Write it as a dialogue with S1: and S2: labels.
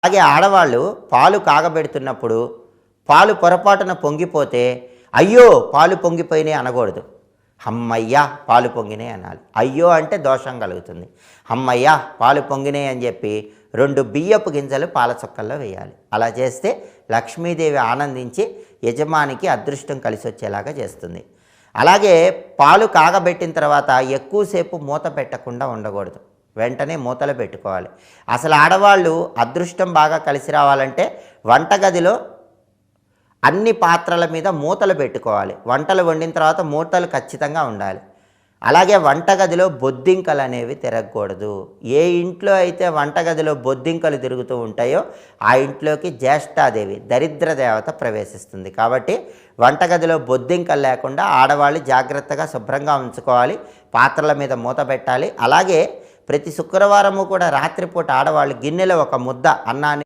S1: అలాగే ఆడవాళ్ళు పాలు కాగబెడుతున్నప్పుడు పాలు పొరపాటున పొంగిపోతే అయ్యో పాలు పొంగిపోయినాయి అనకూడదు. హమ్మయ్యా పాలు పొంగినాయి అనాలి. అయ్యో అంటే దోషం కలుగుతుంది. హమ్మయ్యా పాలు పొంగినాయి అని చెప్పి 2 బియ్యపు గింజలు పాల చుక్కల్లో వేయాలి. అలా చేస్తే లక్ష్మీదేవి ఆనందించి యజమానికి అదృష్టం కలిసి వచ్చేలాగా చేస్తుంది. అలాగే పాలు కాగబెట్టిన తర్వాత ఎక్కువసేపు మూత పెట్టకుండా ఉండకూడదు. వెంటనే మూతలు పెట్టుకోవాలి. అసలు ఆడవాళ్ళు అదృష్టం బాగా కలిసి రావాలంటే వంటగదిలో అన్ని పాత్రల మీద మూతలు పెట్టుకోవాలి. వంటలు వండిన తర్వాత మూతలు ఖచ్చితంగా ఉండాలి. అలాగే వంటగదిలో బొద్దింకలు అనేవి తిరగకూడదు. ఏ ఇంట్లో అయితే వంటగదిలో బొద్దింకలు తిరుగుతూ ఉంటాయో ఆ ఇంట్లోకి జ్యేష్ఠాదేవి దరిద్ర దేవత ప్రవేశిస్తుంది. కాబట్టి వంటగదిలో బొద్దింకలు లేకుండా ఆడవాళ్ళు జాగ్రత్తగా శుభ్రంగా ఉంచుకోవాలి. పాత్రల మీద మూత పెట్టాలి. అలాగే ప్రతి శుక్రవారము కూడా రాత్రిపూట ఆడవాళ్ళు గిన్నెలో ఒక ముద్ద అన్నాన్ని